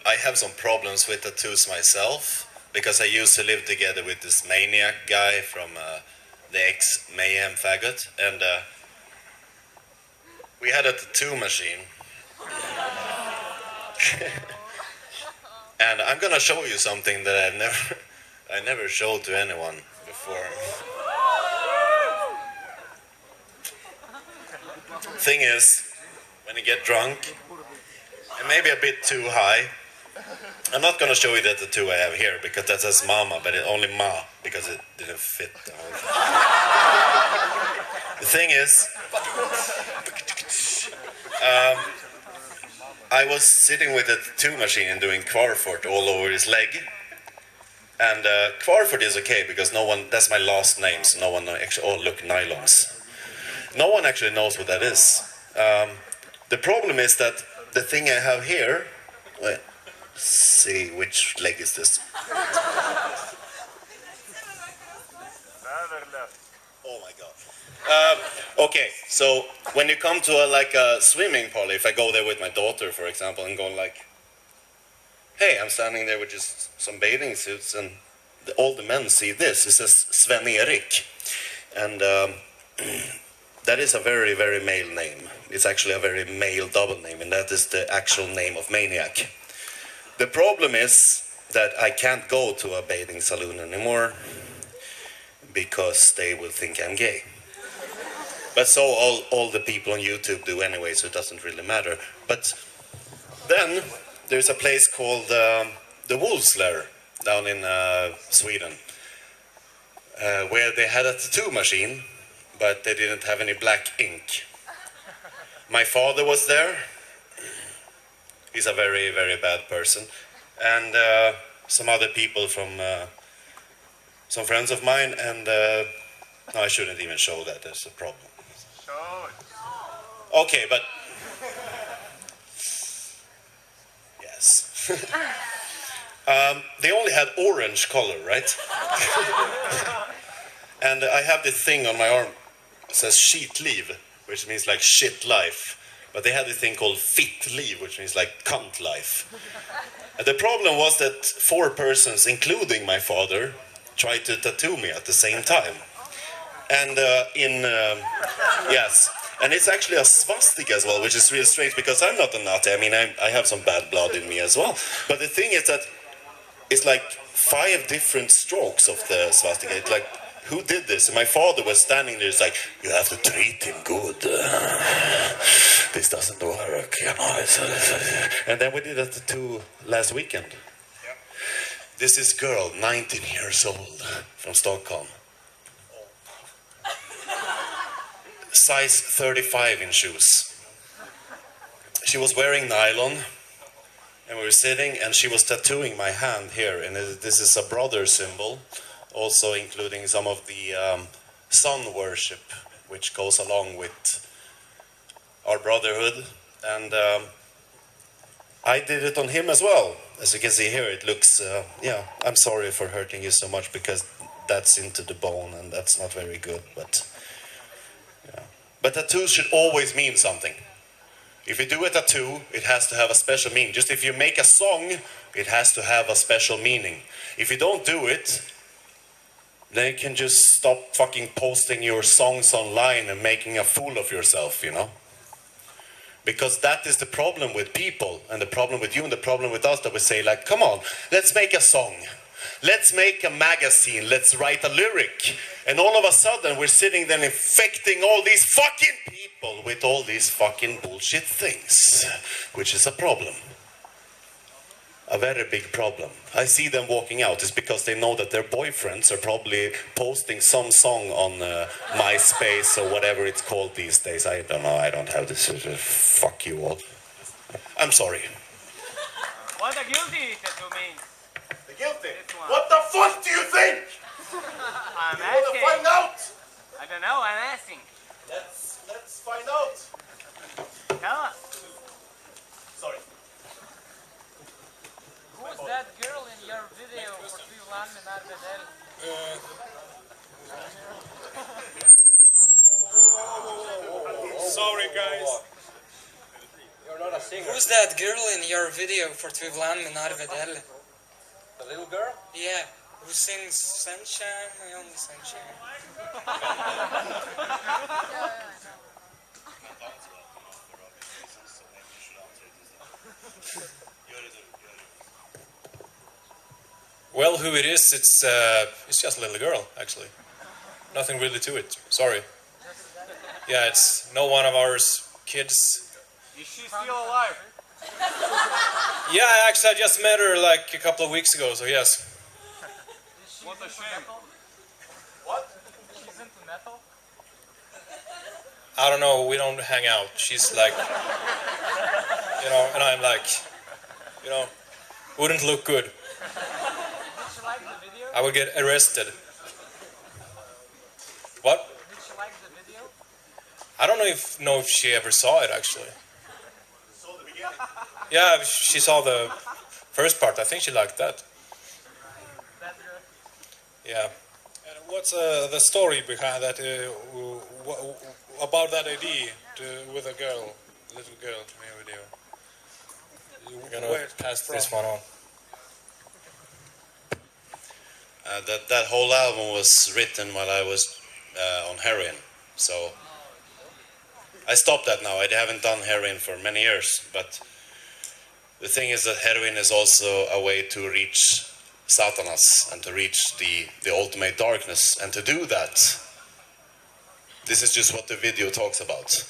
I have some problems with tattoos myself, because I used to live together with this maniac guy from the ex-Mayhem Faggot, and we had a tattoo machine. And I'm gonna show you something that I never showed to anyone before. Thing is, when you get drunk, and maybe a bit too high, I'm not gonna show you the tattoo I have here, because that says Mama, but it only Ma, because it didn't fit the whole thing. The thing is, I was sitting with a tattoo machine and doing Kvarfort all over his leg. And Kvarfort is okay, because no one, that's my last name, so no one actually, oh look, nylons. No one actually knows what that is. The problem is that the thing I have here, let's see, which leg is this? Oh my god. Okay, so when you come to a swimming pool, if I go there with my daughter, for example, and go like, hey, I'm standing there with just some bathing suits, and all the men see this. It says Sven Erik, and that is a very, very male name. It's actually a very male double name, and that is the actual name of Maniac. The problem is that I can't go to a bathing saloon anymore, because they will think I'm gay. But so all the people on YouTube do anyway, so it doesn't really matter. But then there's a place called the Wolfslair down in Sweden, where they had a tattoo machine, but they didn't have any black ink. My father was there. He's a very, very bad person. And some other people from some friends of mine, and no, I shouldn't even show that, there's a problem. Okay, but yes. They only had orange color, right? And I have this thing on my arm, it says sheet leave, which means like shit life. But they had this thing called fit leave, which means like cunt life. And the problem was that 4 persons, including my father, tried to tattoo me at the same time. And yes, and it's actually a swastika as well, which is really strange, because I'm not a Nazi. I mean, I have some bad blood in me as well. But the thing is that it's like 5 different strokes of the swastika. It's like, who did this? And my father was standing there, it's like, you have to treat him good. This doesn't work, you know. And then we did a tattoo last weekend. Yep. This is girl, 19 years old, from Stockholm. Size 35 in shoes. She was wearing nylon, and we were sitting, and she was tattooing my hand here, and this is a brother symbol, also including some of the sun worship, which goes along with our brotherhood. And I did it on him as well. As you can see here, it looks, yeah, I'm sorry for hurting you so much, because that's into the bone, and that's not very good, but yeah. But tattoos should always mean something. If you do a tattoo, it has to have a special meaning. Just if you make a song, it has to have a special meaning. If you don't do it, then you can just stop fucking posting your songs online and making a fool of yourself, you know? Because that is the problem with people, and the problem with you, and the problem with us, that we say like, come on, let's make a song. Let's make a magazine, let's write a lyric. And all of a sudden we're sitting there infecting all these fucking people with all these fucking bullshit things. Which is a problem. A very big problem. I see them walking out. It's because they know that their boyfriends are probably posting some song on MySpace or whatever it's called these days. I don't know, I don't have this. Fuck you all. I'm sorry. What the guilty tattoo means? The guilty? What the fuck do you think? I'm You asking. wanna find out? I don't know, I'm asking. Let's find out. Tell us. Sorry. Who's that girl in your video for Tviland med Arbedel? Sorry, guys. You're not a Who's that girl in your video for Tvivlan med Narvedelle? The little girl? Yeah, who sings Sunshine, My Only Sunshine. Well, who it is, it's just a little girl, actually. Nothing really to it. Sorry. Yeah, it's no one of our kids. Is she still alive? Yeah, actually, I just met her like a couple of weeks ago, so yes. What a shame. She's into metal? I don't know, we don't hang out. She's like, and I'm like, wouldn't look good. Did she like the video? I would get arrested. What? Did she like the video? I don't know if she ever saw it, actually. Yeah, she saw the first part. I think she liked that. That's good. Yeah. And what's the story behind that? About that idea with a girl, little girl, to make a video? We're gonna pass this one on. That whole album was written while I was on heroin, so I stopped that now. I haven't done heroin for many years, but the thing is that heroin is also a way to reach Satanas and to reach the ultimate darkness. And to do that, this is just what the video talks about.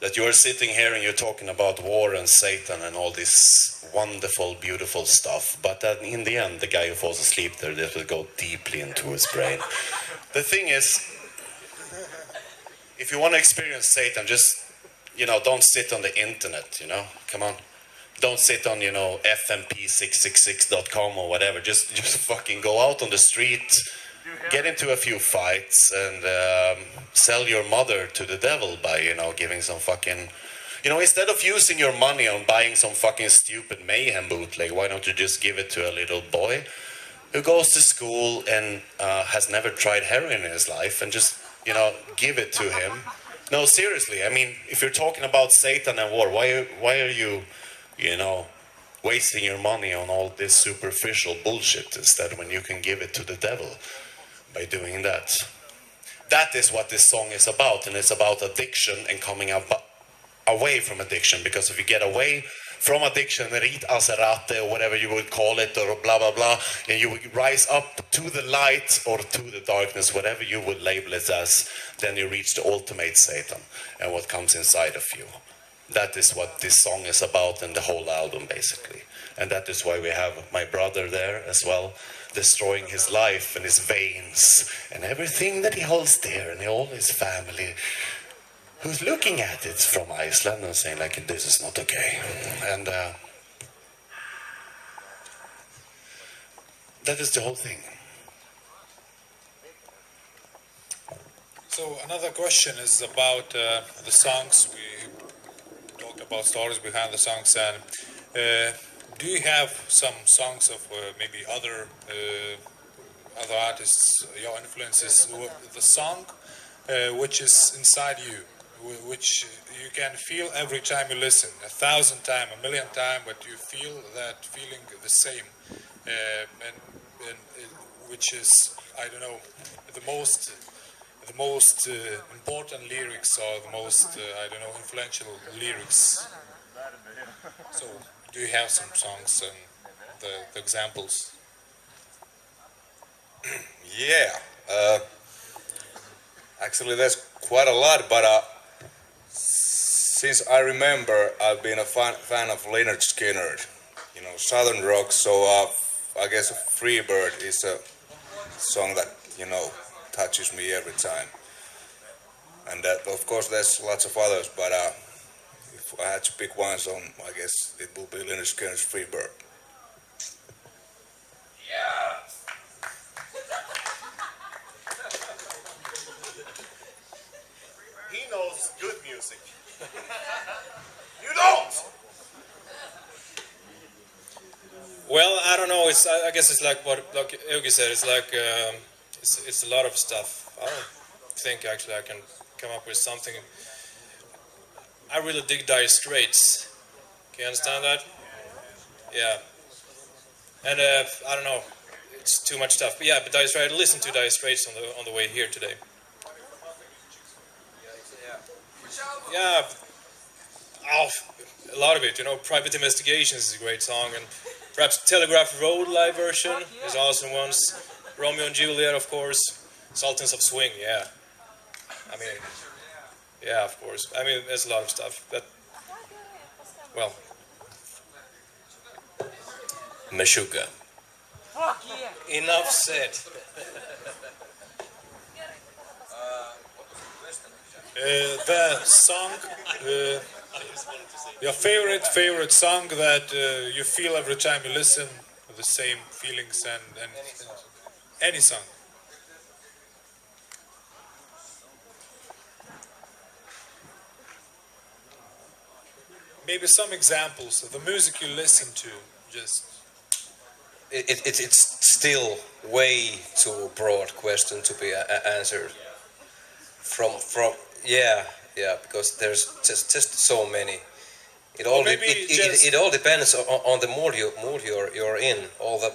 That you are sitting here and you're talking about war and Satan and all this wonderful, beautiful stuff. But then in the end, the guy who falls asleep there, this will go deeply into his brain. The thing is, if you want to experience Satan, just, don't sit on the internet, come on. Don't sit on, fmp666.com or whatever. Just fucking go out on the street, get into a few fights, and sell your mother to the devil by, giving some fucking... instead of using your money on buying some fucking stupid mayhem bootleg, why don't you just give it to a little boy who goes to school and has never tried heroin in his life and just, give it to him. No, seriously, I mean, if you're talking about Satan and war, why are you... wasting your money on all this superficial bullshit instead when you can give it to the devil by doing that. That is what this song is about, and it's about addiction and coming away from addiction, because if you get away from addiction, rit aserate, or whatever you would call it, or blah blah blah, and you would rise up to the light or to the darkness, whatever you would label it as, then you reach the ultimate Satan and what comes inside of you. That is what this song is about, and the whole album basically. And that is why we have my brother there as well, destroying his life and his veins and everything that he holds dear, and all his family, who's looking at it from Iceland and saying like, this is not okay. And that is the whole thing. So another question is about the songs. We talked about stories behind the songs, and do you have some songs of maybe other artists, your influences, the song which is inside you, which you can feel every time you listen, 1,000 times, 1,000,000 times, but you feel that feeling the same, and which is, I don't know, the most important lyrics, or the most influential lyrics. So do you have some songs and the examples? Yeah. Actually, there's quite a lot, but since I remember, I've been a fan of Leonard Skinner, Southern rock, so I guess Freebird is a song that, touches me every time. And of course there's lots of others, but if I had to pick one song, I guess it will be Leonard Skinner's Freebird. Yeah. He knows good music. You don't. Well, I don't know. I guess it's like what Eugi said. It's like it's a lot of stuff. I don't think actually I can come up with something. I really dig Dire Straits. Can you understand that? Yeah. And I don't know, it's too much stuff. But yeah, but Dire Straits, I listened to Dire Straits on the way here today. Yeah. Oh, a lot of it. You know, Private Investigations is a great song, and perhaps Telegraph Road live version is awesome ones. Romeo and Juliet, of course. Sultans of Swing, yeah. I mean, yeah, of course. I mean, there's a lot of stuff that, well, Meshuggah. Fuck yeah. Enough said. The song, your favorite song that you feel every time you listen, the same feelings and any song. Maybe some examples of the music you listen to, just. It's still way too broad question to be answered. From yeah, because there's just so many. It all maybe it all depends on the mood you're in. All the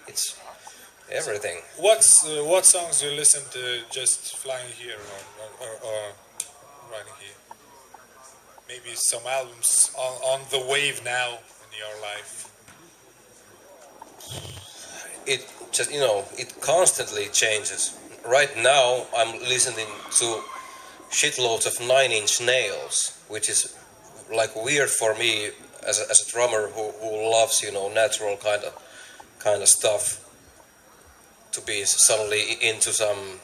it's everything. What songs you listen to just flying here or riding here? Maybe some albums on the wave now in your life. It just it constantly changes. Right now I'm listening to shitloads of Nine Inch Nails, which is like weird for me as a drummer who loves natural kind of stuff, to be suddenly into some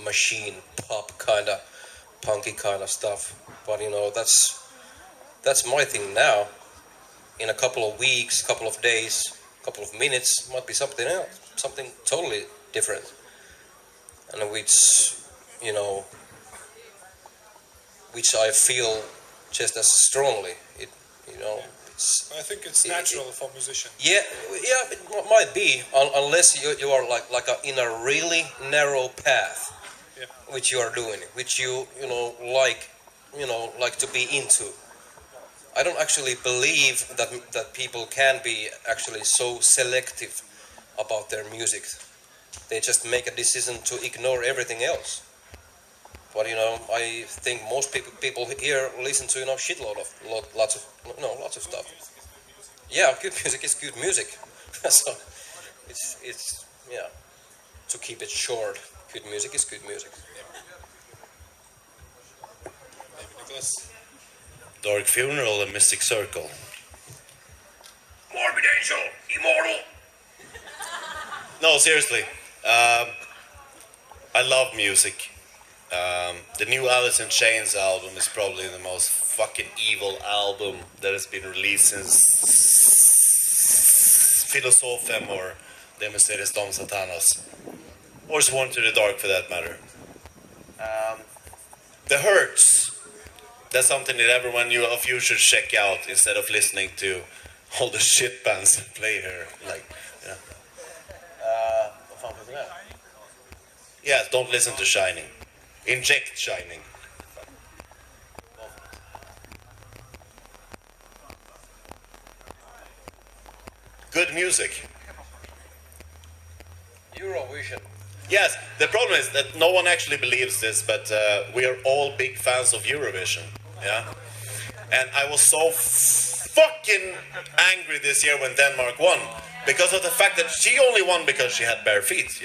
machine pop kind of punky kind of stuff. But that's my thing now. In a couple of weeks, couple of days, couple of minutes might be something else, something totally different, and which I feel just as strongly. I think it's natural for musicians. Yeah, it might be, unless you are in a really narrow path, Yeah. which you are doing, which you like to be into. I don't actually believe that people can be actually so selective about their music. They just make a decision to ignore everything else. But I think most people here listen to lots of stuff. Yeah, good music is good music. So it's to keep it short, good music is good music. Maybe Nicholas. Dark Funeral and Mystic Circle. Morbid Angel, immortal. No, seriously. I love music. The new Alice in Chains album is probably the most fucking evil album that has been released since Philosophem or Demonstrates Dom Satanas. Or Sworn to the Dark for that matter. The Hurts. That's something that everyone of you should check out instead of listening to all the shit bands that play here. Yeah, don't listen to Shining. Inject Shining. Good music. Eurovision. Yes, the problem is that no one actually believes this, but we are all big fans of Eurovision. Yeah? And I was so fucking angry this year when Denmark won. Because of the fact that she only won because she had bare feet,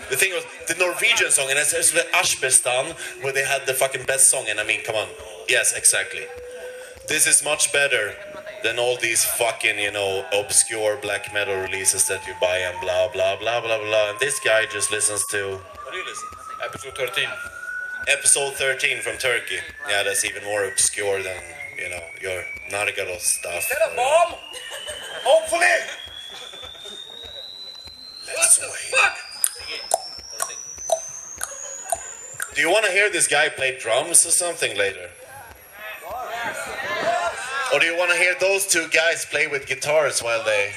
The thing was, the Norwegian song, and it's the Ashbestan, where they had the fucking best song, and I mean, come on. Yes, exactly. This is much better than all these fucking, obscure black metal releases that you buy and blah, blah, blah, blah, blah. And this guy just listens to... What do you listen? Episode 13. Episode 13 from Turkey. Yeah, that's even more obscure than, your Nargaros stuff. Is that a bomb? Hopefully. Let's wait. Do you want to hear this guy play drums or something later? Or do you want to hear those two guys play with guitars while they...